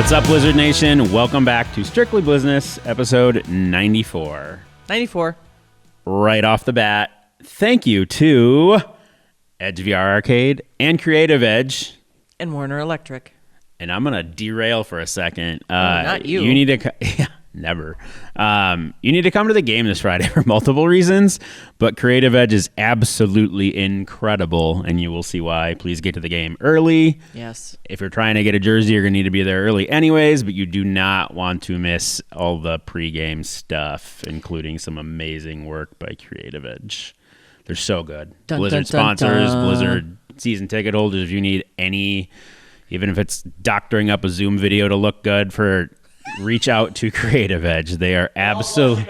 What's up, Blizzard Nation? Welcome back to Strictly Blizzness, episode 94. 94. Right off the bat, thank you to Edge VR Arcade and Creative Edge. And Warner Electric. And I'm going to derail for a second. Not you. You need to... Never. You need to come to the game this Friday for multiple reasons, but Creative Edge is absolutely incredible, and you will see why. Please get to the game early. Yes. If you're trying to get a jersey, you're going to need to be there early anyways, but you do not want to miss all the pregame stuff, including some amazing work by Creative Edge. They're so good. Dun, Blizzard dun, dun, sponsors, dun. Blizzard season ticket holders, if you need any, even if it's doctoring up a Zoom video to look good for... reach out to Creative Edge. They are absolutely,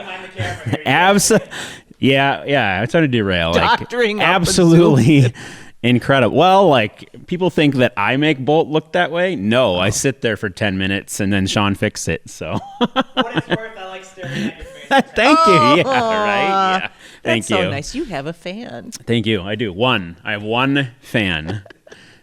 yeah. I'm trying to derail. Doctoring up absolutely incredible. Well, like people think that I make Bolt look that way. No, I sit there for 10 minutes and then Sean fixes it. So, What it's worth, I like staring at your face. thank you. Yeah, right. Yeah, thank That's you. so nice. You have a fan. Thank you. I do. I have one fan.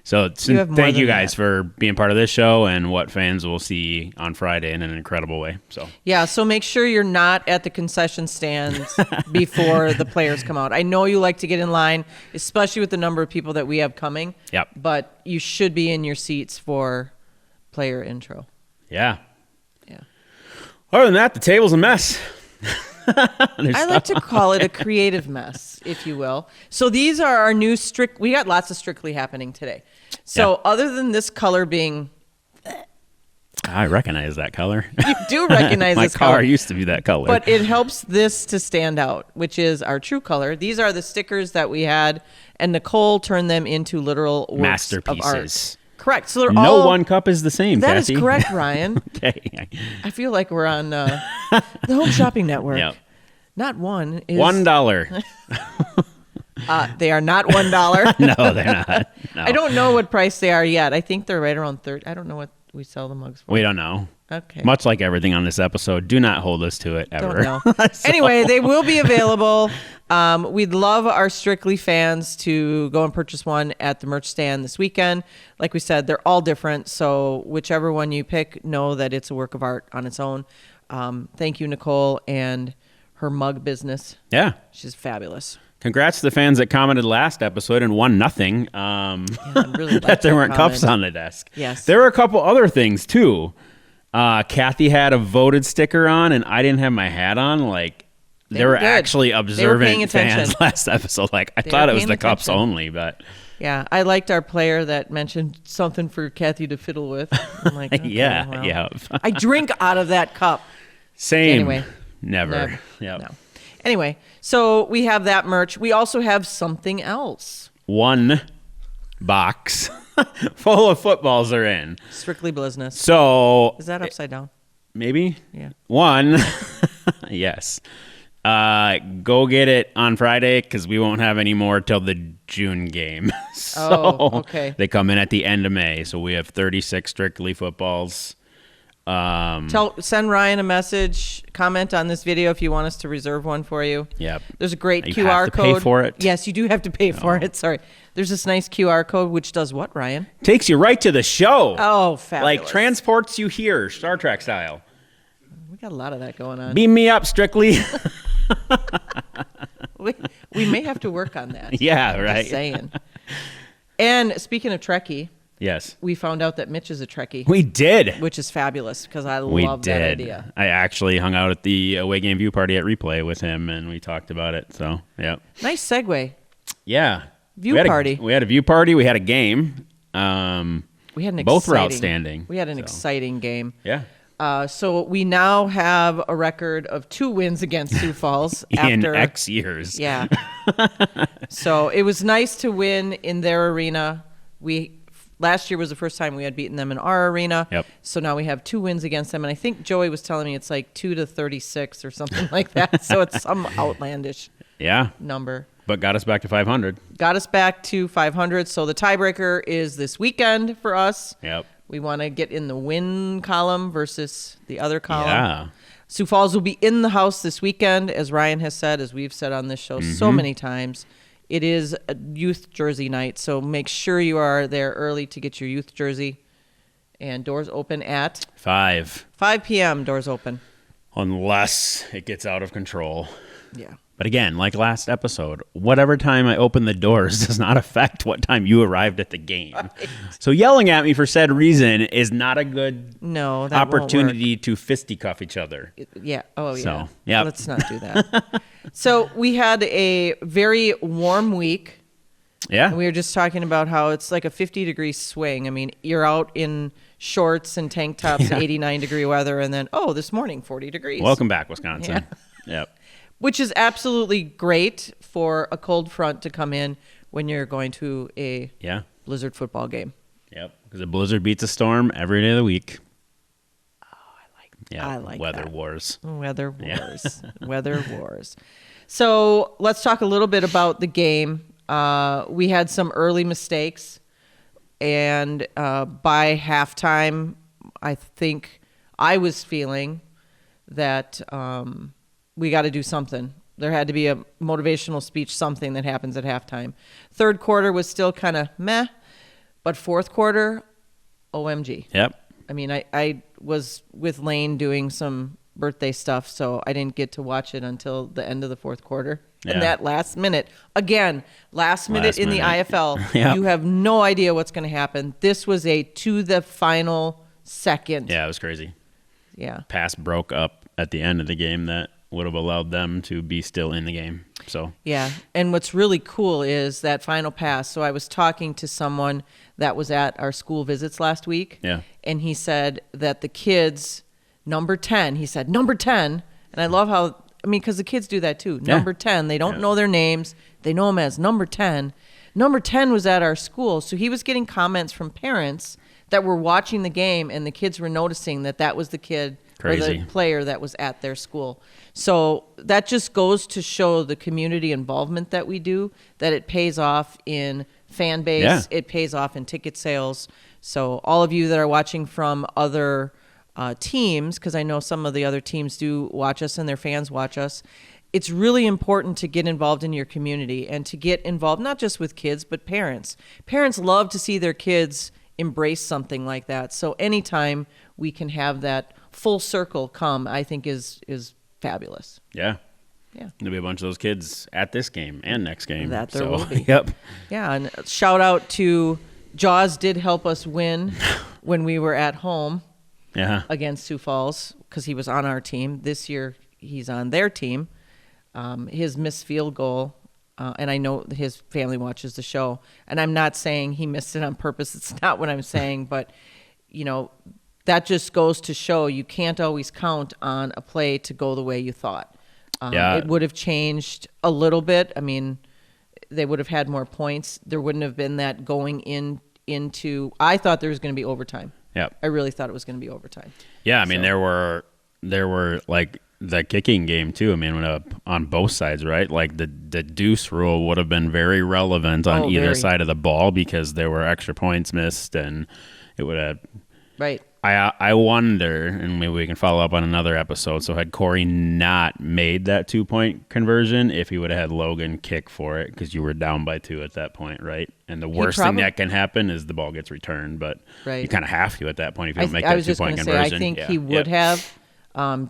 So You have more thank you than guys that. for being part of this show and what fans will see on Friday in an incredible way. So Yeah, so make sure you're not at the concession stands before the players come out. I know you like to get in line, especially with the number of people that we have coming. Yep. But you should be in your seats for player intro. yeah. Yeah. Other than that, the table's a mess. I like to call it a creative mess, if you will. So these are our new we got lots of Strictly happening today. So other than this color being, I recognize that color. you do recognize My this car color. used to be that color. But it helps this to stand out, which is our true color. These are the stickers that we had, and Nicole turned them into literal works of art. Masterpieces. Correct. So they're No all... one cup is the same, That is Kathy. correct, Ryan. Okay. I feel like we're on the Home Shopping Network. Yep. Not one. Is, $1. They are not $1. No, they're not. No. I don't know what price they are yet. I think they're right around 30. I don't know what we sell the mugs for. We don't know. Okay. Much like everything on this episode, do not hold us to it ever. Don't know. Anyway, they will be available. We'd love our Strictly fans to go and purchase one at the merch stand this weekend. Like we said, they're all different. So whichever one you pick, know that it's a work of art on its own. Thank you, Nicole, and her mug business. Yeah. She's fabulous. Congrats to the fans that commented last episode and won nothing. I really like that there weren't comment. cups on the desk. Yes. There were a couple other things, too. Kathy had a voted sticker on, and I didn't have my hat on. Like, they were were good. actually They were observant paying attention. fans last episode. Like, I They thought were it was paying the cups attention. only, but Yeah, I liked our player that mentioned something for Kathy to fiddle with. I'm like, okay, yeah, well. yeah. I drink out of that cup. Same. Anyway. Never. Yep. No. Anyway, so we have that merch. We also have something else. One box full of footballs are in. Strictly Blizzness. So Is that upside down? maybe Yeah. one. Yes. Go get it on Friday because we won't have any more till the June game. So Oh, okay. They come in at the end of May. So we have 36 Strictly footballs. Send Ryan a message. Comment on this video if you want us to reserve one for you. Yep. There's a great You QR have to code. pay for it? Yes, you do have to pay for it. Sorry. There's this nice QR code which does what, Ryan? Takes you right to the show. Oh, fabulous. Like transports you here, Star Trek style. We got a lot of that going on. Beam me up, Strictly. We may have to work on that. Yeah, Just right. saying. And speaking of Trekkie, Yes. we found out that Mitch is a Trekkie, We did. which is fabulous because I We love that did. idea. I actually hung out at the away game view party at Replay with him, and we talked about it. So, yeah. Nice segue. Yeah. View We had party. We had a view party. We had a game. We had an Both were exciting- outstanding, We had an so. exciting game. Yeah. So we now have a record of 2 wins against Sioux Falls In after X years. Yeah. So it was nice to win in their arena. Last year was the first time we had beaten them in our arena. Yep. So now we have 2 wins against them, and I think Joey was telling me it's like 2-36 or something like that. So it's some outlandish Yeah. number. But got us back to 500. Got us back to 500. So the tiebreaker is this weekend for us. Yep. We want to get in the win column versus the other column. Yeah. Sioux Falls will be in the house this weekend, as Ryan has said, as we've said on this show so many times. It is a youth jersey night, so make sure you are there early to get your youth jersey. And doors open at 5. 5 p.m. Doors open. Unless it gets out of control. Yeah. But again, like last episode, whatever time I open the doors does not affect what time you arrived at the game. Right. So yelling at me for said reason is not a good opportunity to fisticuff each other. Yeah. Oh, yeah. So, yeah. Let's not do that. So we had a very warm week. Yeah. And we were just talking about how it's like a 50-degree swing. I mean, you're out in shorts and tank tops, 89-degree weather, and then, this morning, 40 degrees. Welcome back, Wisconsin. Yeah. Yep. Which is absolutely great for a cold front to come in when you're going to a Blizzard football game. Yep, because a blizzard beats a storm every day of the week. I like weather that. Wars. Weather wars. Weather wars. So let's talk a little bit about the game. We had some early mistakes, and by halftime, I think I was feeling that we got to do something. There had to be a motivational speech, something that happens at halftime. Third quarter was still kind of meh, but fourth quarter, OMG. Yep. I mean, I was with Lane doing some birthday stuff, so I didn't get to watch it until the end of the fourth quarter. Yeah. And that last minute, again, last minute in the IFL, Yep. you have no idea what's going to happen. This was a to the final second. Yeah, it was crazy. Yeah. Pass broke up at the end of the game that would have allowed them to be still in the game. So Yeah. And what's really cool is that final pass. So I was talking to someone that was at our school visits last week. Yeah. And he said that the kids, number 10, he said, number 10. And I love how, because the kids do that too. Yeah. Number 10, they don't know their names. They know them as number 10. Number 10 was at our school. So he was getting comments from parents that were watching the game, and the kids were noticing that that was the kid or the player that was at their school. So that just goes to show the community involvement that we do, that it pays off in fan base, it pays off in ticket sales. So all of you that are watching from other teams, because I know some of the other teams do watch us and their fans watch us, it's really important to get involved in your community and to get involved not just with kids, but parents. Parents love to see their kids embrace something like that. So anytime we can have that full circle come, I think is fabulous. Yeah. Yeah. There'll be a bunch of those kids at this game and next game. That there will be. Yep. Yeah, and shout out to Jaws did help us win when we were at home against Sioux Falls because he was on our team. This year he's on their team. His missed field goal, and I know his family watches the show, and I'm not saying he missed it on purpose. It's not what I'm saying, but, that just goes to show you can't always count on a play to go the way you thought. It would have changed a little bit. I mean, they would have had more points. There wouldn't have been that going into. I thought there was going to be overtime. Yep. I really thought it was going to be overtime. Yeah, I mean, there were like the kicking game too. I mean, on both sides, right? Like the deuce rule would have been very relevant on either side of the ball because there were extra points missed, and it would have. Right. I wonder, and maybe we can follow up on another episode. So had Corey not made that 2-point conversion, if he would have had Logan kick for it, because you were down by 2 at that point, right? And the worst thing that can happen is the ball gets returned, but you kind of have to at that point if you don't make that 2-point conversion. I think he would have,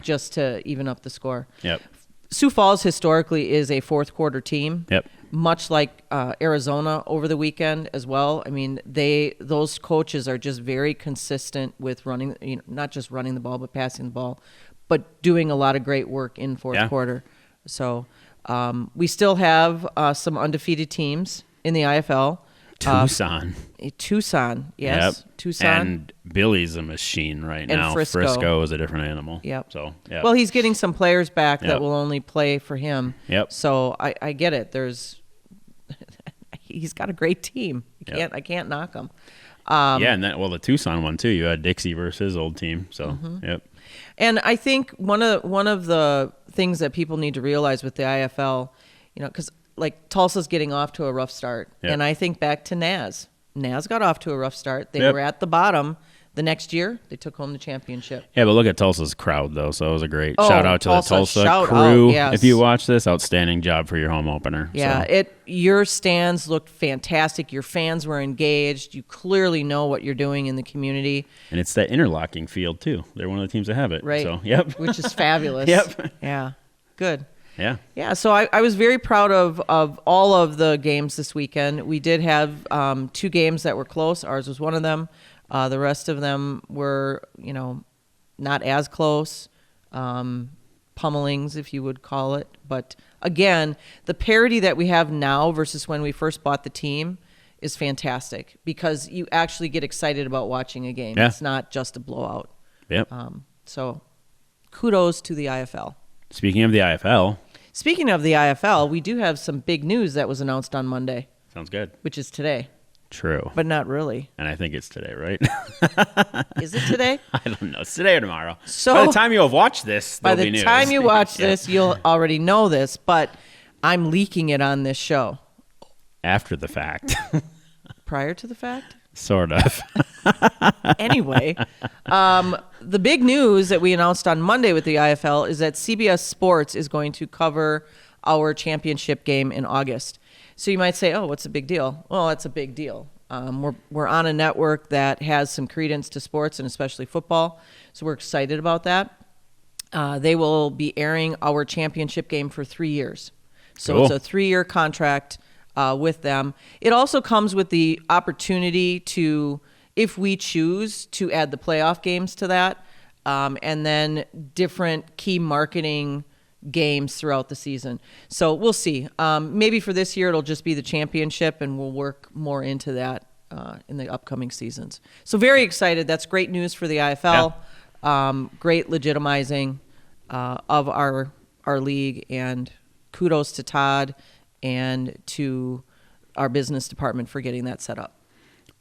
just to even up the score. Yep. Sioux Falls historically is a fourth quarter team. Yep. Much like Arizona over the weekend as well. I mean, those coaches are just very consistent with running, not just running the ball, but passing the ball, but doing a lot of great work in fourth quarter. So we still have some undefeated teams in the IFL. Tucson, yes. Yep. Tucson. And Billy's a machine right now. Frisco is a different animal. Yep. So, Well, he's getting some players back that will only play for him. Yep. So I get it. He's got a great team. I can't knock him. And the Tucson one too. You had Dixie versus his old team. So, Yep. And I think one of the things that people need to realize with the IFL, because like Tulsa's getting off to a rough start, and I think back to Naz. Naz got off to a rough start. They were at the bottom. the next year, they took home the championship. Yeah, but look at Tulsa's crowd, though. So it was a great Oh, shout out to Tulsa, the Tulsa shout crew. out, yes. If you watch this, outstanding job for your home opener. Yeah, So. your stands looked fantastic. Your fans were engaged. You clearly know what you're doing in the community. And it's that interlocking field, too. They're one of the teams that have it. Right. So, yep. Which is fabulous. Yep. Yeah, good. Yeah. Yeah, so I was very proud of all of the games this weekend. We did have 2 games that were close. Ours was one of them. The rest of them were, not as close, pummelings, if you would call it. But again, the parity that we have now versus when we first bought the team is fantastic because you actually get excited about watching a game. Yeah. It's not just a blowout. Yep. So kudos to the IFL. Speaking of the IFL. Speaking of the IFL, we do have some big news that was announced on Monday, Sounds good. which is today, True. but not really. And I think it's today, right? Is it today? I don't know. It's today or tomorrow. So- by the time you have watched this, By there'll be the news. time you watch Yeah. this, you'll already know this, but I'm leaking it on this show. After the fact. Prior to the fact? Sort of. Anyway, the big news that we announced on Monday with the IFL is that CBS Sports is going to cover our championship game in August. So you might say, oh, what's the big deal? Well, it's a big deal. We're on a network that has some credence to sports and especially football. So we're excited about that. They will be airing our championship game for 3 years. So Cool. it's a 3-year contract with them. It also comes with the opportunity to, if we choose, to add the playoff games to that, and then different key marketing games throughout the season. So we'll see. Maybe for this year, it'll just be the championship, and we'll work more into that in the upcoming seasons. So very excited. That's great news for the IFL. Great legitimizing of our league, and kudos to Todd and to our business department for getting that set up.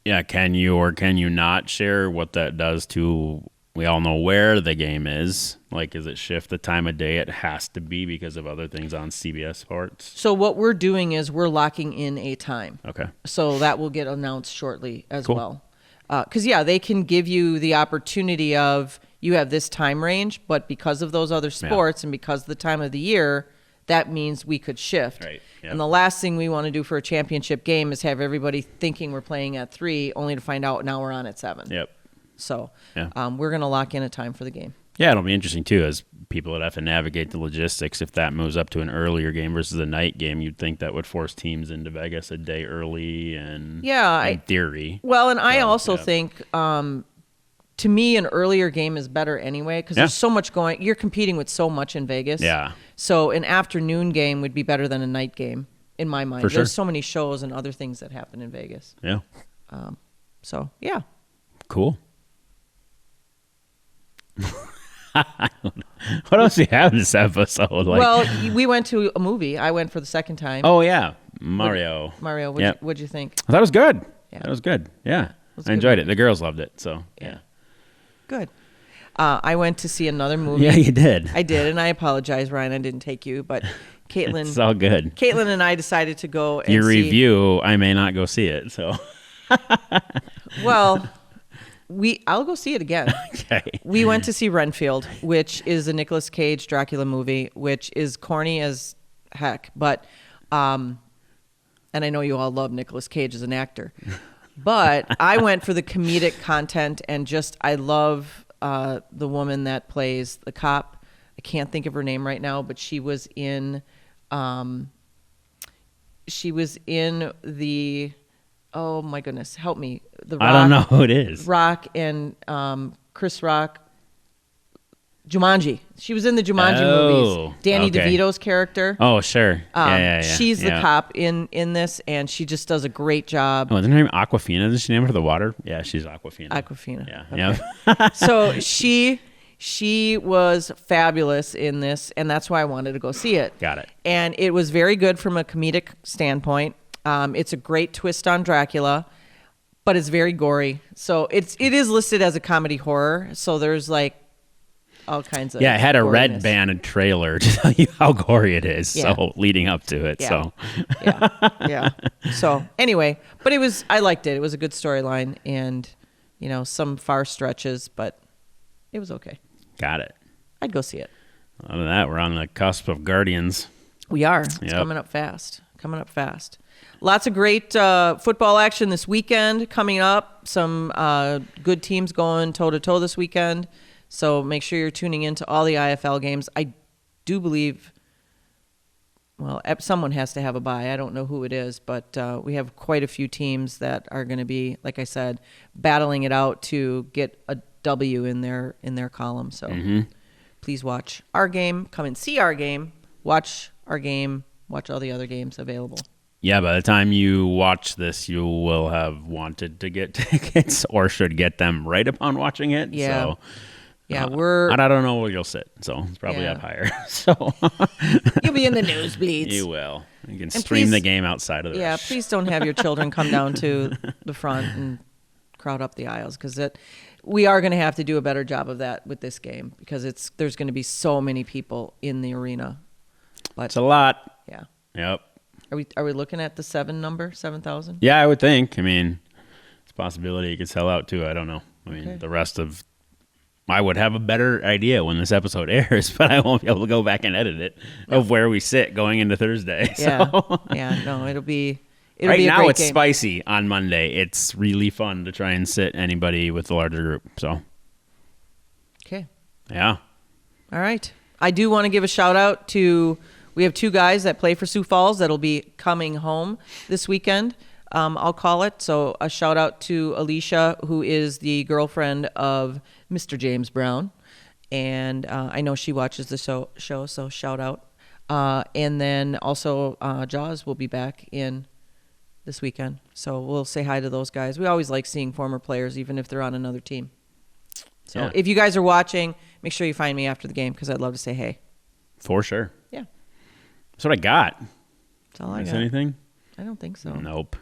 Yeah, can you or can you not share what that does to, we all know where the game is. Like, does it shift the time of day it has to be because of other things on CBS Sports? So what we're doing is we're locking in a time. Okay. So that will get announced shortly as Cool. well. Because, they can give you the opportunity of, you have this time range, but because of those other sports and because of the time of the year, that means we could shift. Right. Yep. And the last thing we want to do for a championship game is have everybody thinking we're playing at 3, only to find out now we're on at 7. Yep. So Yeah. we're going to lock in a time for the game. Yeah, it'll be interesting, too, as people that have to navigate the logistics. If that moves up to an earlier game versus a night game, you'd think that would force teams into Vegas a day early and in theory. Well, and I So, also yeah. think, to me, an earlier game is better anyway because there's so much going. You're competing with so much in Vegas. Yeah. So an afternoon game would be better than a night game in my mind. For sure. There's so many shows and other things that happen in Vegas. Yeah. So, yeah. Cool. What else do you have this episode? Well, we went to a movie. I went for the second time. Oh, yeah. Mario. Mario, Yep. what'd you think? That was good. Yeah. That was good. Yeah. was I a good enjoyed it. The girls loved it. So, yeah. Good. I went to see another movie. Yeah, you did. I did, and I apologize, Ryan. I didn't take you, but Caitlin. It's all good. Caitlin and I decided to go and Your see. review, I may not go see it. So, Well, I'll go see it again. okay. We went to see Renfield, which is a Nicolas Cage Dracula movie, which is corny as heck, but and I know you all love Nicolas Cage as an actor. But I went for the comedic content and just I love the woman that plays the cop. I can't think of her name right now, but she was in the oh my goodness, help me. The Rock, I don't know who it is. Rock and Chris Rock. Jumanji. She was in the Jumanji movies. Danny okay. DeVito's character. Oh, sure. Yeah. She's the Yeah. cop in this, and she just does a great job. Oh, isn't her name Aquafina? Isn't she named for the water? Yeah, she's Aquafina. Aquafina. Yeah. Okay. Yeah. So she was fabulous in this, and that's why I wanted to go see it. Got it. And it was very good from a comedic standpoint. It's a great twist on Dracula, but it's very gory. So it is listed as a comedy horror. So there's like all kinds of Yeah, it had a red goriness. band trailer to tell you how gory it is. Yeah. So leading up to it. Yeah. So Yeah. So anyway, but I liked it. It was a good storyline, and some far stretches, but it was okay. Got it. I'd go see it. Other than that, we're on the cusp of Guardians. We are. It's coming up fast. Lots of great football action this weekend coming up. Some good teams going toe-to-toe this weekend. So make sure you're tuning into all the IFL games. I do believe, someone has to have a bye. I don't know who it is, but we have quite a few teams that are going to be, like I said, battling it out to get a W in their column. So please watch our game. Come and see our game. Watch our game. Watch all the other games available. Yeah, by the time you watch this, you will have wanted to get tickets or should get them right upon watching it. Yeah. So, yeah, I don't know where you'll sit, so it's probably up higher. So you'll be in the nosebleeds. You will. You can stream the game outside of the rush. Please don't have your children come down to the front and crowd up the aisles, because we are going to have to do a better job of that with this game, because there's going to be so many people in the arena. But it's a lot. Yeah. Yep. Are we looking at the 7,000? Yeah, I would think. I mean, it's a possibility it could sell out too. I don't know. I mean, the rest of, I would have a better idea when this episode airs, but I won't be able to go back and edit it of where we sit going into Thursday. Yeah. So. Yeah. No, it'll be a right great now it's game. spicy on Monday. It's really fun to try and sit anybody with the larger group. So. Okay. Yeah. All right. I do want to give a shout out to. We have 2 guys that play for Sioux Falls that'll be coming home this weekend, I'll call it. So a shout out to Alicia, who is the girlfriend of Mr. James Brown. And I know she watches the show, so shout out. And then also Jaws will be back in this weekend. So we'll say hi to those guys. We always like seeing former players, even if they're on another team. So if you guys are watching, make sure you find me after the game, because I'd love to say hey. For sure. Yeah. That's what I got. That's all I got. Anything? I don't think so. Nope.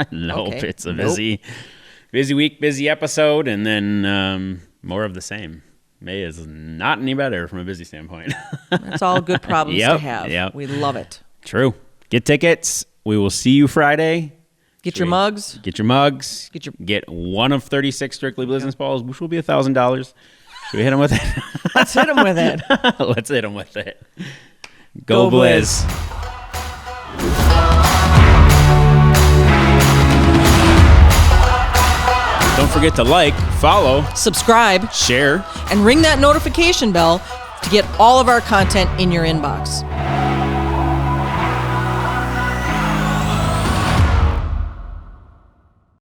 Nope. Okay. It's a busy week, busy episode, and then more of the same. May is not any better from a busy standpoint. That's all good problems to have. Yep. We love it. True. Get tickets. We will see you Friday. Get your mugs. Get one of 36 Strictly Blizzness balls, which will be $1,000. Should we hit them with it? Let's hit them with it. Let's hit them with it. Go Blizz. Don't forget to like, follow, subscribe, share, and ring that notification bell to get all of our content in your inbox.